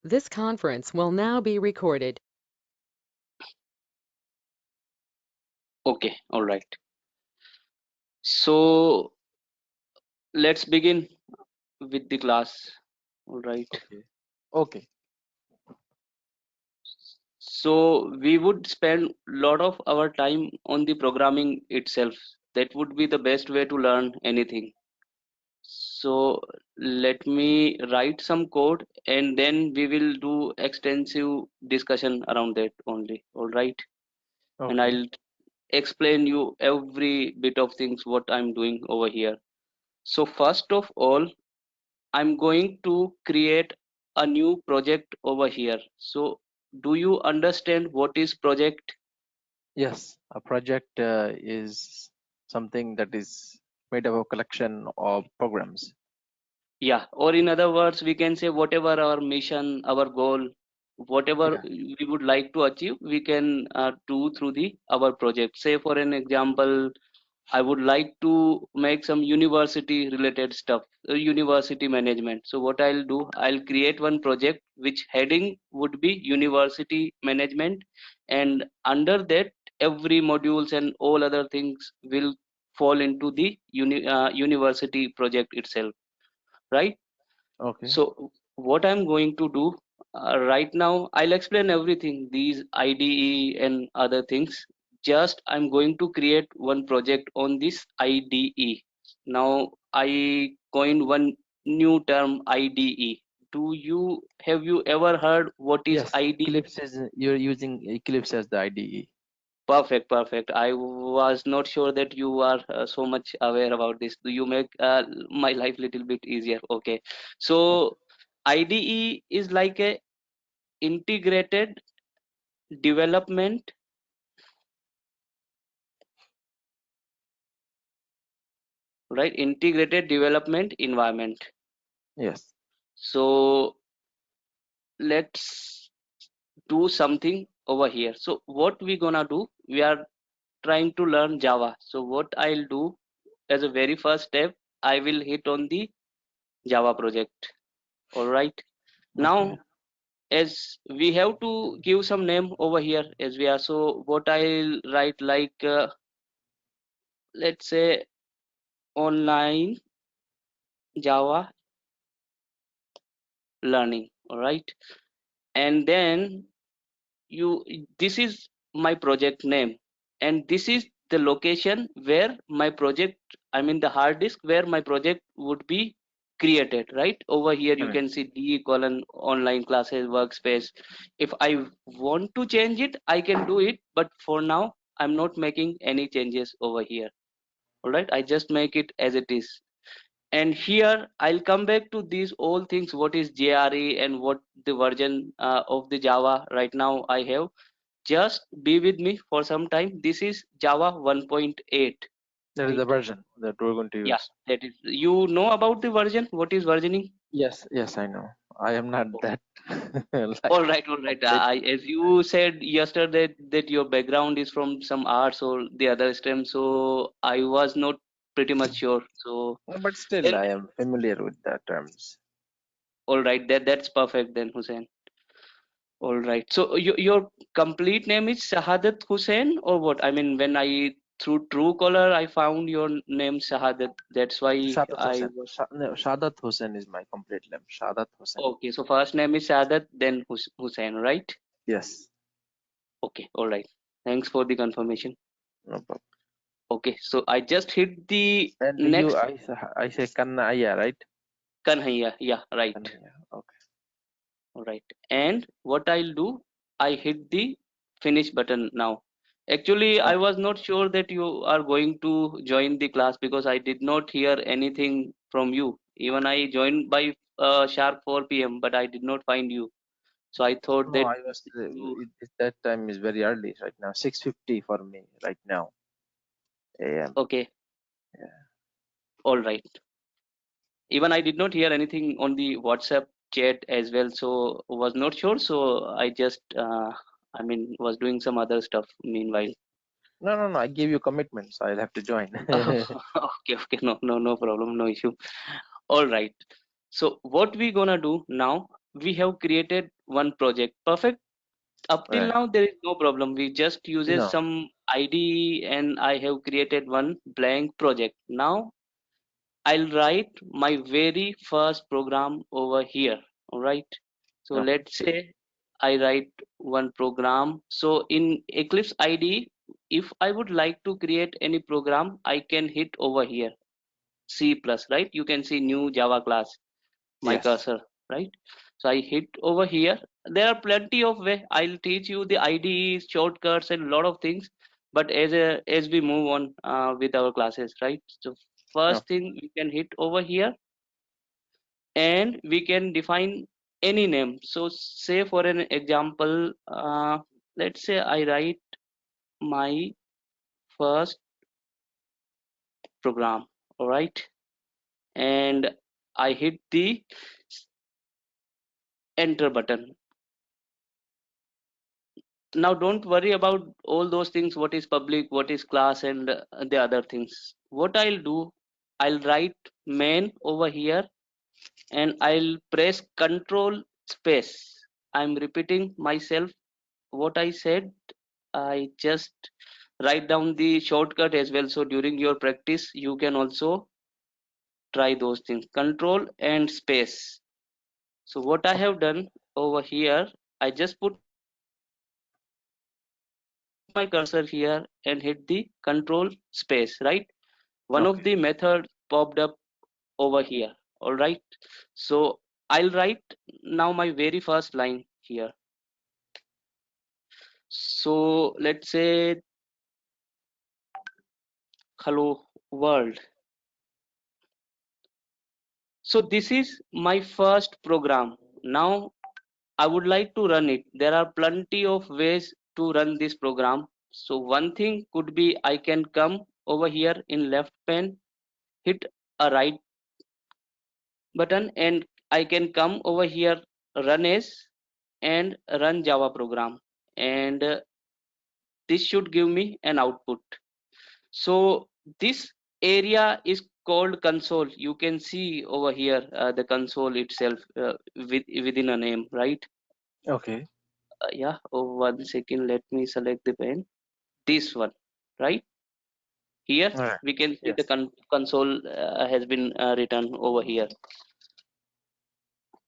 This conference will now be recorded. Okay, all right. So let's begin with the class. All right. Okay. Okay. So we would spend a lot of our time on the programming itself. That would be the best way to learn anything. So let me write some code and then we will do extensive discussion around that only. All right. And Okay. I'll explain you every bit of things what I'm doing over here. So first of all, I'm going to create a new project over here. So do you understand what is project? Yes, a project is something that is made of a collection of programs. Yeah, or in other words, we can say whatever our mission, our goal, whatever Yeah. we would like to achieve, we can do through the our project. Say for an example, I would like to make some university related stuff, university management. So what I'll do, I'll create one project which heading would be university management, and under that every modules and all other things will fall into the university project itself, right? Okay. So what I'm going to do right now, I'll explain everything, these IDE and other things. Just I'm going to create one project on this IDE. Now I coined one new term IDE. Do you have you ever heard what is Yes, IDE? Eclipse is you're using Eclipse as the IDE. Perfect, perfect. I was not sure that you are so much aware about this. Do you make my life little bit easier? Okay. Okay. So IDE is like a integrated development, right? Integrated development environment. Yes. So let's do something over here. So what we gonna do? We are trying to learn Java. So what I'll do as a very first step, I will hit on the Java project. All right. Okay. Now as we have to give some name over here as we are, so what I'll write like let's say online Java learning. All right. And then you, this is my project name, and this is the location where my project, I mean the hard disk where my project would be created. Right over here you Correct. can see D colon online classes workspace. If I want to change it, I can do it, but for now I'm not making any changes over here. All right, I just make it as it is. And here I'll come back to these all things, what is JRE and what the version of the Java right now I have. Just be with me for some time. This is Java 1.8, That is right? the version that we're going to Yeah, use. that is, you know about the version, what is versioning? Yes. Yes, I know. I am not that like All right, all right. update. As you said yesterday that your background is from some arts or the other stream, so I was not pretty much sure. So But still, then, I am familiar with the terms. all right, that's perfect then, Hussein. All right. So your complete name is Shahadat Hussain or what? I mean, when I through Truecaller I found your name Shahadat. That's why Shadat I Hussain. was No, Shadat Hussain is my complete name. Shadat Hussain. okay. So first name is Shahadat, then Hussain, right? Yes. Okay. All right. Thanks for the confirmation. No problem. Okay. So I just hit the And you, next I say Kannaya, right? Kanhaiya. Yeah. Right. Kannaya. Okay. All right. And what I'll do, I hit the finish button now. Actually, I Okay. was not sure that you are going to join the class because I did not hear anything from you. Even I joined by sharp 4 p.m., but I did not find you. So I thought No, that I was. you, That time is very early right now. 6:50 for me right now. AM. okay, Yeah. all right. Even I did not hear anything on the WhatsApp chat as well, so was not sure. So I just, I mean, was doing some other stuff meanwhile. No, no, no. I gave you commitments. I'll have to join. Okay, okay, no, no, no problem, no issue. All right. So what we gonna do now? we have created one project. Perfect. Up till Right. now, there is no problem. We just uses No. some IDE and I have created one blank project. Now I'll write my very first program over here. All right. So Okay. let's say I write one program. So in Eclipse IDE, if I would like to create any program, I can hit over here C plus, right? You can see new Java class, my Yes. cursor, right? So I hit over here. There are plenty of way. I'll teach you the IDEs, shortcuts, and a lot of things. But as we move on with our classes, right? So first Okay. thing we can hit over here, and we can define any name. So say for an example, let's say I write my first program, all right, and I hit the enter button. Now don't worry about all those things, what is public, what is class, and the other things. What I'll do, I'll write main over here, and I'll press control space. I'm repeating myself what I said. I just write down the shortcut as well, so during your practice you can also try those things. Control and space. So what I have done over here, I just put my cursor here and hit the control space, right? One of the method popped up Okay. over here. All right. So I'll write now my very first line here. So let's say hello world. So this is my first program. Now I would like to run it. There are plenty of ways to run this program. So one thing could be I can come over here in left pane, hit a right button, and I can come over here, run as, and run Java program. And this should give me an output. So this area is called console. You can see over here the console itself within a name, right? Okay. Yeah, oh, 1 second, let me select the pen. This one, right? Here All right. we can see the Yes. console has been written over here.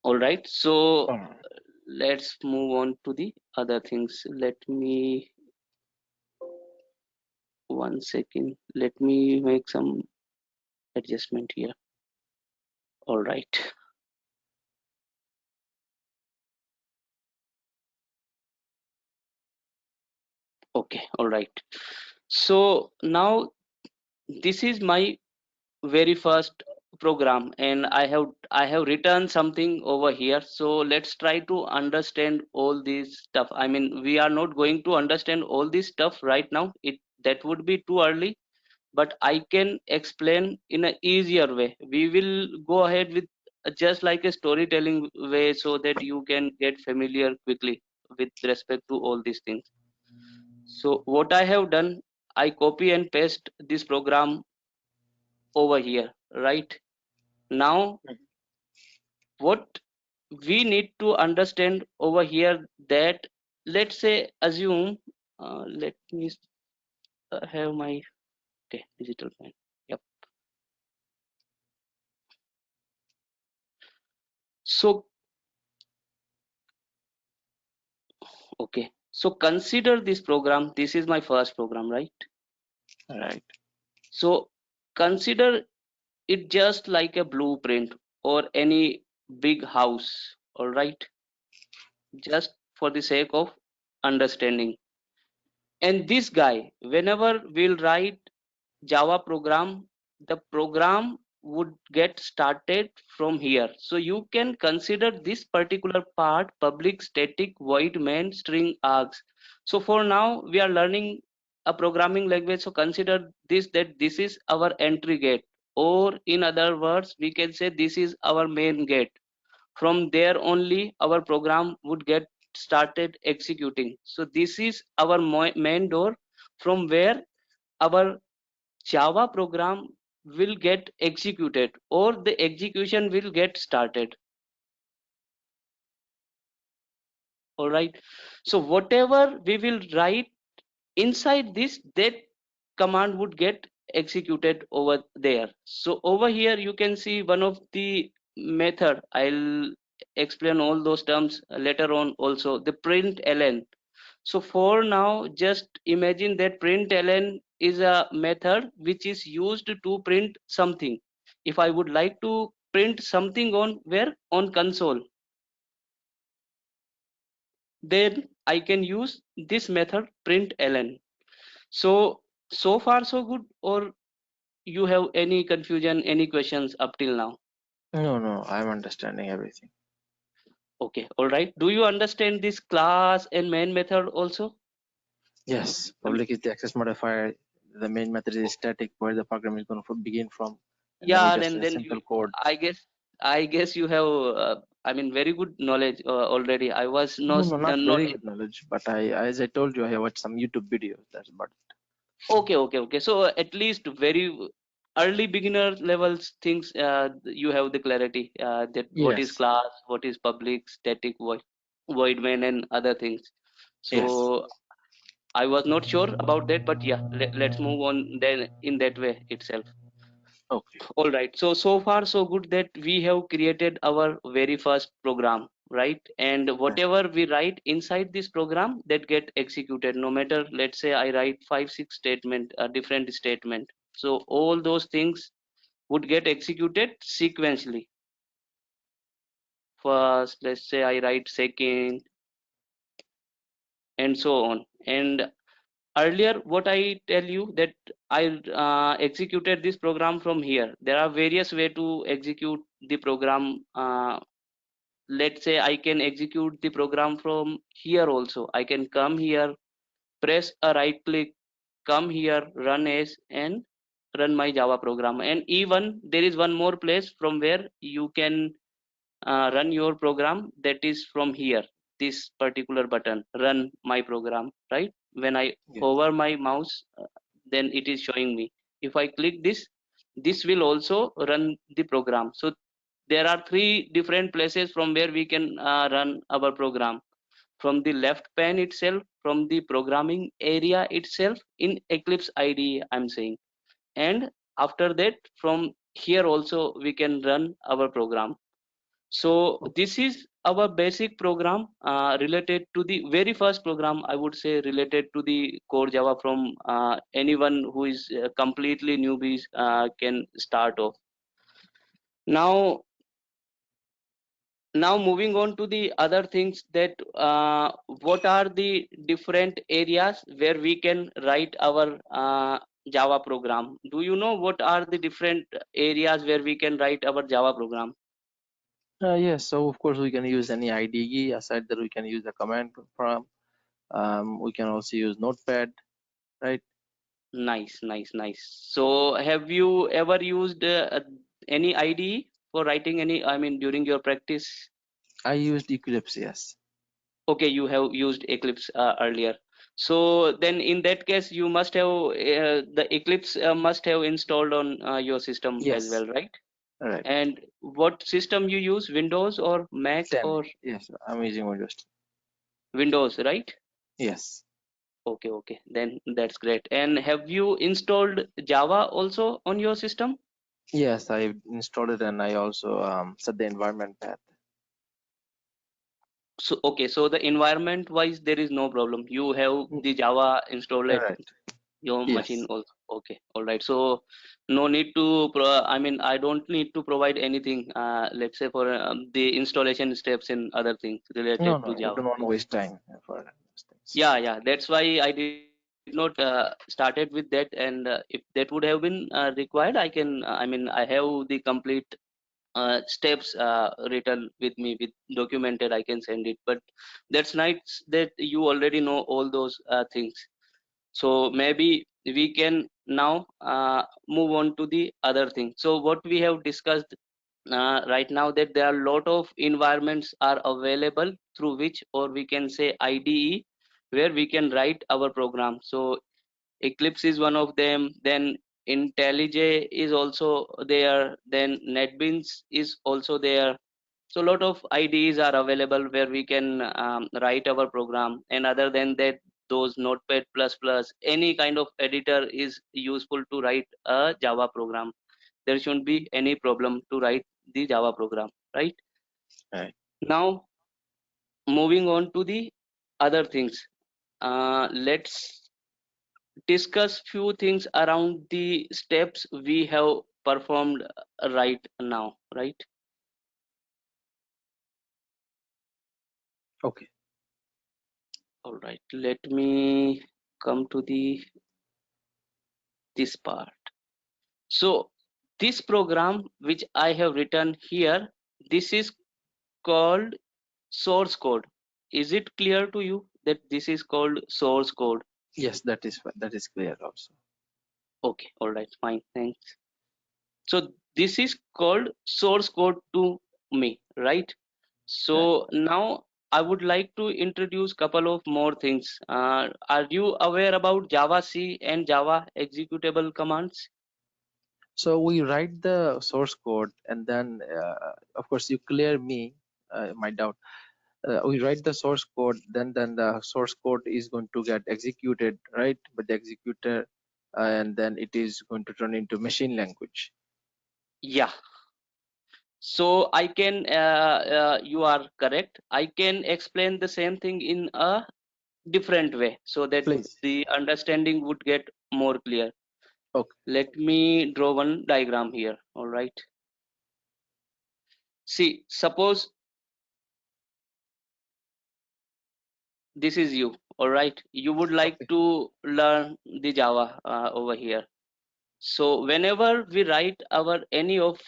All right, so Um, let's move on to the other things. Let me 1 second. Let me make some adjustment here. All right. Okay. All right. So now this is my very first program, and I have written something over here. So let's try to understand all this stuff. I mean, we are not going to understand all this stuff right now. It that would be too early, but I can explain in an easier way. We will go ahead with just like a storytelling way, so that you can get familiar quickly with respect to all these things. So what I have done, I copy and paste this program over here, right? Now what we need to understand over here, that let's say assume let me have my okay digital pen. Yep. So okay, so consider this program. This is my first program, right? right. So consider it just like a blueprint or any big house. All right, just for the sake of understanding. And this guy, whenever we'll write Java program, the program would get started from here. So you can consider this particular part public static void main string args. So for now we are learning a programming language. So consider this, that this is our entry gate, or in other words we can say this is our main gate. From there only our program would get started executing. So this is our main door, from where our Java program will get executed, or the execution will get started. All right. So whatever we will write inside this, that command would get executed over there. So over here you can see one of the method. I'll explain all those terms later on also. The println. So for now, just imagine that println is a method which is used to print something. If I would like to print something on where, on console, then I can use this method println. So far so good, or you have any confusion, any questions up till now? No, I'm understanding everything. Okay, all right. Do you understand this class and main method also? Yes, I mean, public is the access modifier. The main method is static, where the program is going to begin from, and then we yeah, just then you, simple code. I guess you have, I mean, very good knowledge already. I was No, not not. very good knowledge, but as I told you, I watched some YouTube videos. That's about it. Okay. So at least very early beginner levels things, you have the clarity that what is Yes, class, what is public, static, void main, and other things. yes. So I was not sure about that, but yeah, let's move on then in that way itself. Okay. All right. So far so good that we have created our very first program, right? And Yes. whatever we write inside this program that get executed, no matter, let's say I write 5 6 statement, a different statement. So all those things would get executed sequentially. First, let's say I write second, and so on. And earlier what I tell you that I executed this program from here. There are various way to execute the program. Let's say I can execute the program from here also. I can come here, press a right click, come here, run as, and run my Java program. And even there is one more place from where you can run your program, that is from here, this particular button, run my program, right? When I Yes. hover my mouse, then it is showing me. If I click this, this will also run the program. So there are three different places from where we can run our program: from the left pane itself, from the programming area itself in Eclipse IDE, I'm saying, and after that from here also we can run our program. So this is our basic program related to the very first program, I would say, related to the core Java. From anyone who is completely newbies can start off. Now, moving on to the other things, that what are the different areas where we can write our Java program? Do you know what are the different areas where we can write our Java program? Yes. So of course we can use any IDE. Aside that, we can use the command prompt. We can also use Notepad, right? Nice. So have you ever used any IDE for writing any, I mean, during your practice? I used Eclipse. Yes. Okay, you have used Eclipse earlier. So then in that case, you must have the Eclipse must have installed on your system as Yes. well, right? All right. And what system you use, Windows or Mac 10. or Yes, I'm using Windows 10. Windows, right? Yes. Okay, then that's great. And have you installed Java also on your system? Yes, I installed it, and I also set the environment path. So okay, so the environment wise there is no problem. You have Mm, the Java installed all at right. your machine Yes. also. Okay, all right. So no need to I mean, I don't need to provide anything, let's say, for the installation steps and other things related No, to we Java. don't want to waste time for those things. Yeah, that's why I did not started with that. And if that would have been required, I can, I mean, I have the complete steps written with me, with documented, I can send it. But that's nice that you already know all those things. So maybe we can now move on to the other thing. So what we have discussed right now, that there are a lot of environments are available through which, or we can say IDE, where we can write our program. So Eclipse is one of them, then IntelliJ is also there, then NetBeans is also there. So a lot of IDEs are available where we can write our program, and other than that, those Notepad++, any kind of editor is useful to write a Java program. There shouldn't be any problem to write the Java program, right? Right. Now, moving on to the other things, let's discuss few things around the steps we have performed right now, right? Okay. All right, let me come to this part. So this program which I have written here, this is called source code. Is it clear to you that this is called source code? Yes, that is clear also. Okay, all right, fine, thanks. So this is called source code to me, right? Right. So now I would like to introduce couple of more things. Are you aware about Java C and Java executable commands? So we write the source code, and then of course you clear me my doubt. We write the source code, then the source code is going to get executed, right, by the executor, and then it is going to turn into machine language. Yeah. So I can, you are correct. I can explain the same thing in a different way so that Please. the understanding would get more clear. Okay. Let me draw one diagram here. All right. See, suppose this is you. All right. You would like Okay. to learn the Java over here. So whenever we write our any of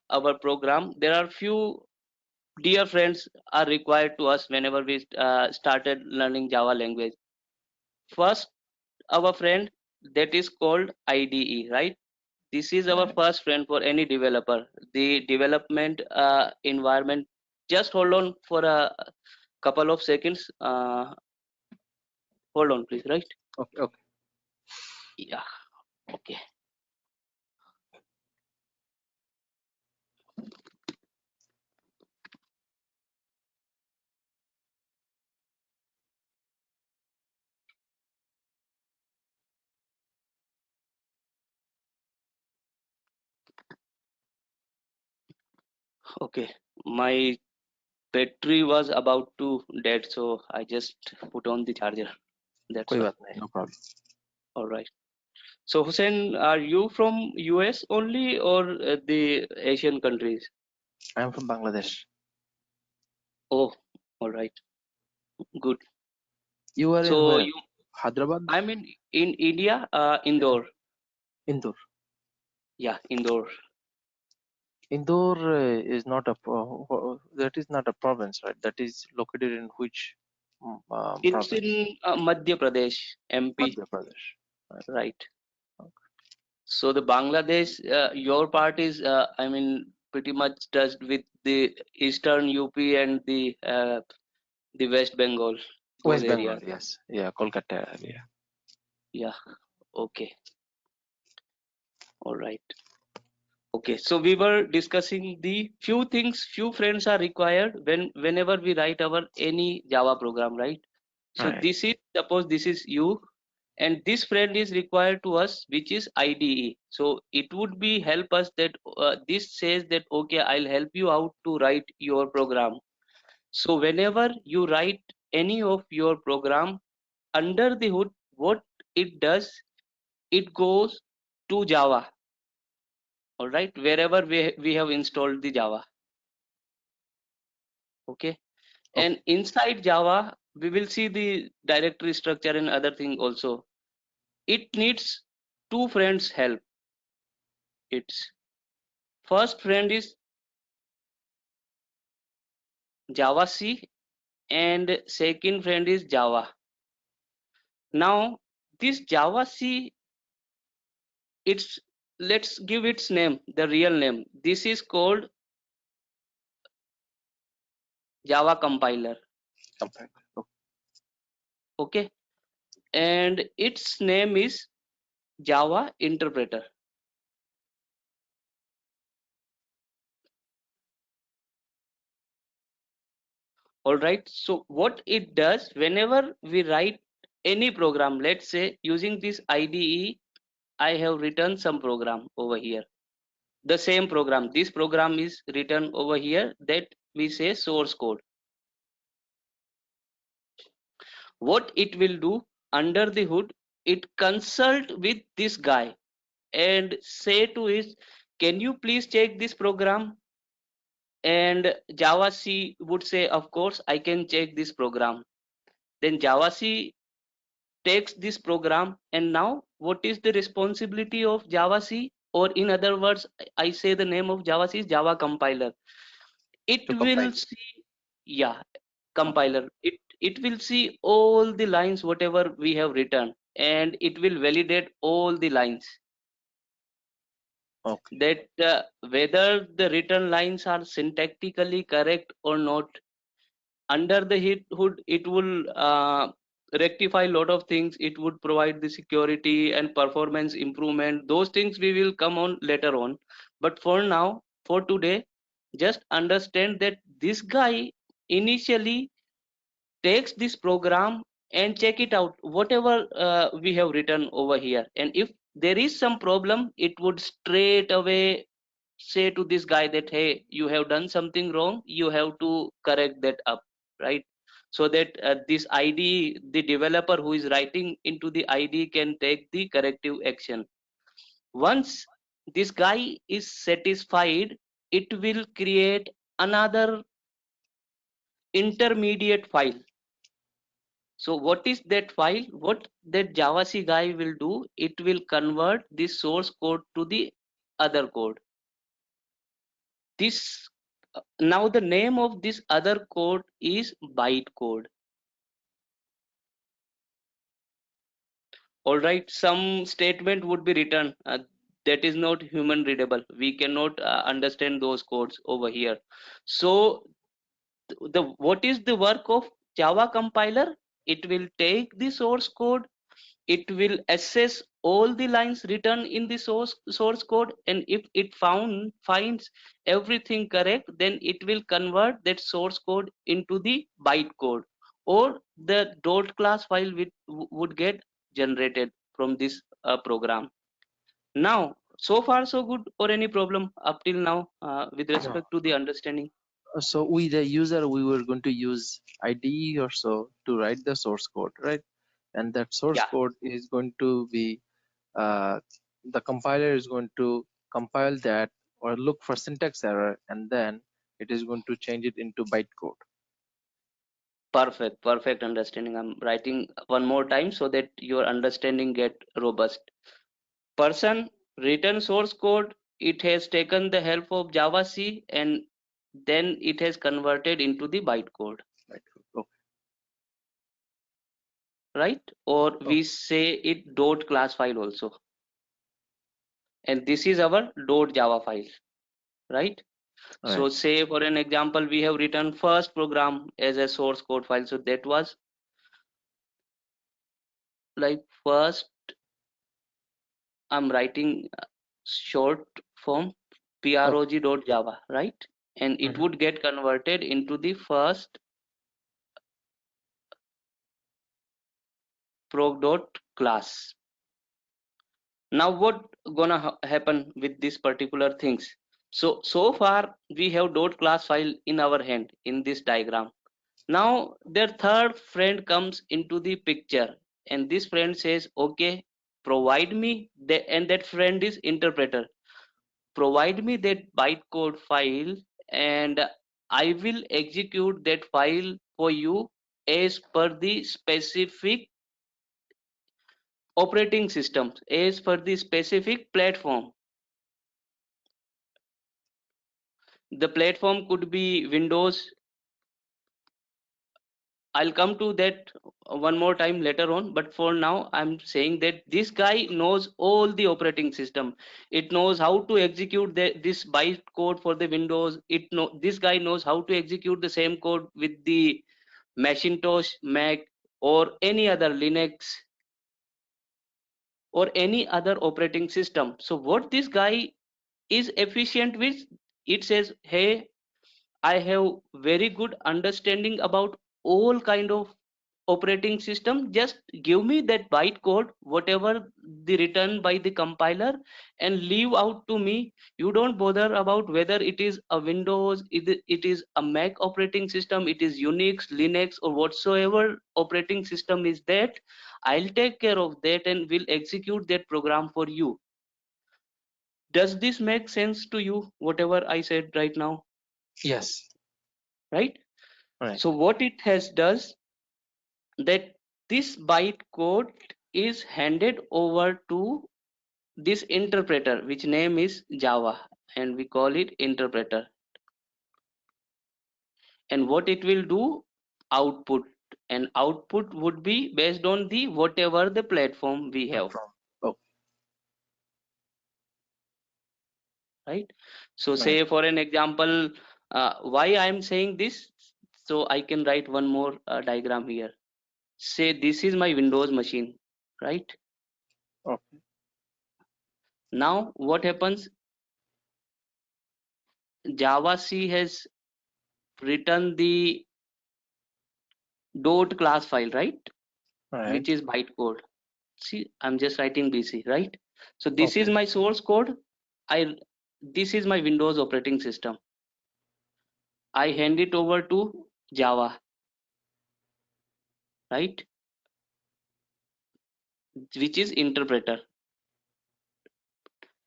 our program, there are few dear friends are required to us whenever we started learning Java language. First, our friend that is called IDE, right? This is our Right. first friend for any developer. The development environment. Just hold on for a couple of seconds. Hold on, please. Right? Okay. Okay. Yeah. Okay. Okay. My battery was about to dead, so I just put on the charger. That's कोई why. बात नहीं, no problem. All right. So Hussein, are you from US only or the Asian countries? I am from Bangladesh. Oh, all right. Good. You are in So where? you, Hyderabad? I'm in India, Indore. Indore. Yeah, Indore. Indore is not a that is not a province, right? That is located in which It's province? in Madhya Pradesh, MP, Madhya Pradesh. Right. right? Okay. So the Bangladesh, your part is, I mean, pretty much touched with the eastern UP and the West Bengal, those West Bengal, areas. yes. Yeah, Kolkata area. Yeah. Okay. All right. Okay, so we were discussing the few things, few friends are required whenever we write our any Java program, right? So Right. this is, suppose this is you, and this friend is required to us, which is IDE. So it would be help us that this says that okay, I'll help you out to write your program. So whenever you write any of your program under the hood, what it does, it goes to Java. All right, wherever we have installed the Java. Okay, Okay. and inside Java we will see the directory structure and other thing also. It needs two friends help. Its first friend is Java C and second friend is Java. Now this Java C, it's, let's give its name, the real name. This is called Java compiler. Okay. Okay, and its name is Java interpreter. All right. So what it does, whenever we write any program, let's say using this IDE, I have written some program over here. The same program, this program is written over here, that we say source code. What it will do under the hood, it consult with this guy and say to it, can you please check this program? And Java C would say, of course, I can check this program. Then Java C takes this program, and now what is the responsibility of Java C? Or in other words, I say the name of Java C is Java compiler. It To will compile. see, yeah, Okay. compiler. It will see all the lines whatever we have written, and it will validate all the lines, Okay. that whether the written lines are syntactically correct or not. Under the hood, it will rectify a lot of things. It would provide the security and performance improvement. Those things we will come on later on, but for now, for today, just understand that this guy initially takes this program and check it out whatever we have written over here, and if there is some problem, it would straight away say to this guy that, hey, you have done something wrong, you have to correct that up, right? So that this id, the developer who is writing into the id, can take the corrective action. Once this guy is satisfied, it will create another intermediate file. So what is that file? What that JavaC guy will do, it will convert the source code to the other code. This now the name of this other code is bytecode. All right, some statement would be written that is not human readable. We cannot understand those codes over here. So the what is the work of Java compiler? It will take the source code, it will assess all the lines written in the source code, and if it finds everything correct, then it will convert that source code into the bytecode, or the dot class file which would get generated from this program. Now, so far so good, or any problem up till now with No. respect to the understanding? So we, the user, we were going to use IDE or so to write the source code, right? And that source Yeah, code is going to be, the compiler is going to compile that or look for syntax error, and then it is going to change it into bytecode. perfect understanding. I'm writing one more time so that your understanding get robust. Person written source code, it has taken the help of Java C, and then it has converted into the bytecode, Bytecode. Okay. right? Or Okay. we say it dot class file also, and this is our dot Java file, right? All right. So say for an example, we have written first program as a source code file, so that was like first, I'm writing short form Okay. prog.java, right? And it Mhm. would get converted into the first prog.class. Now what gonna happen with this particular things? So far we have dot class file in our hand in this diagram. Now their third friend comes into the picture, and this friend says, okay, provide me the, and that friend is interpreter, provide me that bytecode file, and I will execute that file for you as per the specific operating systems, as per the specific platform. The platform could be Windows. I'll come to that one more time later on, but for now I'm saying that this guy knows all the operating system. It knows how to execute this bytecode for the Windows. This guy knows how to execute the same code with the Macintosh, Mac, or any other Linux, or any other operating system. So what this guy is efficient with, it says, hey, I have very good understanding about all kind of operating system. Just give me that bytecode, whatever the written by the compiler, and leave out to me. You don't bother about whether it is a Windows, it is a Mac operating system, it is Unix, Linux, or whatsoever operating system is that. I'll take care of that and will execute that program for you. Does this make sense to you, whatever I said right now? Yes. Right? Right. So what it has does, that this bytecode is handed over to this interpreter, which name is Java, and we call it interpreter. And what it will do, output, and output would be based on the whatever the platform we have, Oh, right? So right. say for an example, why I am saying this, so I can write one more diagram here. Say this is my Windows machine, right? Okay. Now what happens, Java C has written the dot class file, right? Right. Which is bytecode. See, I'm just writing BC, right? So this is Okay. my source code. This is my Windows operating system. I hand it over to Java, right? Which is interpreter.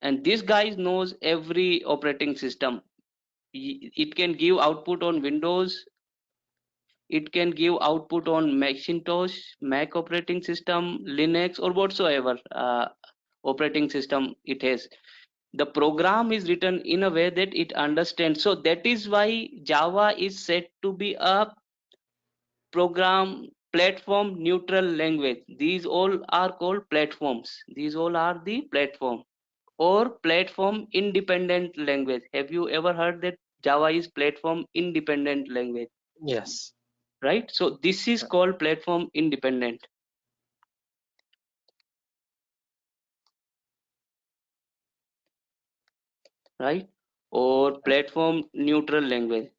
And this guy knows every operating system. It can give output on Windows. It can give output on Macintosh, Mac operating system, Linux, or whatsoever operating system it has. The program is written in a way that it understands. So that is why Java is said to be a program platform neutral language. These all are called platforms. These all are the platform or platform independent language. Have you ever heard that Java is platform independent language? Yes. Right? So this is called platform independent, right? Or platform neutral language.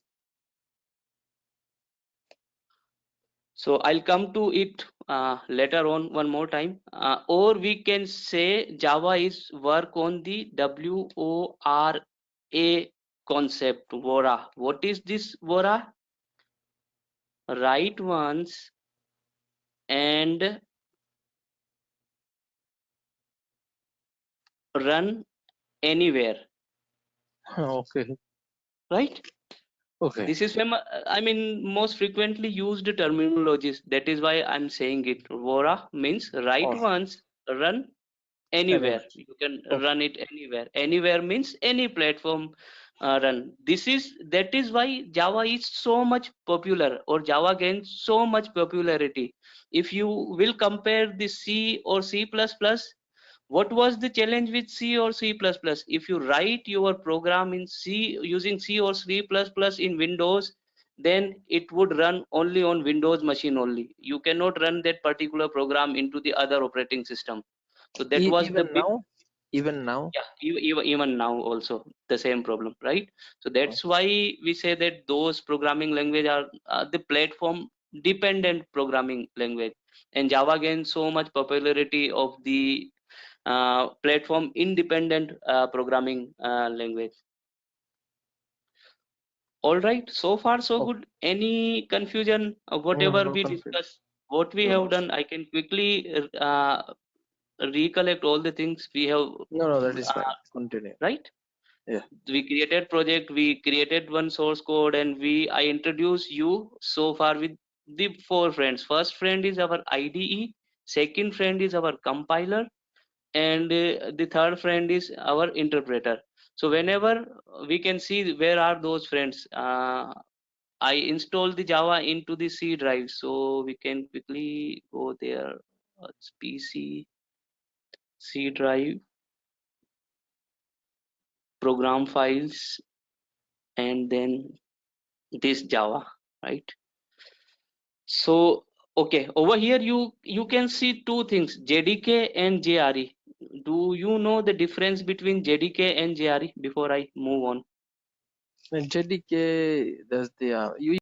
So I'll come to it later on one more time. Or we can say Java is work on the WORA concept. WORA. What is this WORA? Write once and run anywhere. Okay. Right? Okay. This is I mean most frequently used terminologies. That is why I'm saying it. WORA means write Or once, run anyway. anywhere. You can Okay. run it anywhere. Anywhere means any platform run. That is why Java is so much popular, or Java gains so much popularity. If you will compare the C or C++, what was the challenge with C or C++? If you write your program in C using C or C++ in Windows, then it would run only on Windows machine only. You cannot run that particular program into the other operating system. So that was the Even big, now, even now. yeah, even now also the same problem, right? So that's why we say that those programming language are the platform dependent programming language, and Java gained so much popularity of the platform independent programming language. All right, so far so Okay. good. Any confusion of whatever No we confusion. discussed, what we No, have done? I can quickly recollect all the things we have, no, that is fine. uh, Continue. right? Yeah. We created project, we created one source code, and I introduce you so far with the 4 friends. First friend is our IDE, second friend is our compiler, and the third friend is our interpreter. So whenever we can see where are those friends, I install the Java into the C drive, so we can quickly go there. It's PC, C drive, program files, and then this Java, right? So okay, over here you can see two things, JDK and JRE. Do you know the difference between JDK and JRE before I move on? And JDK does the you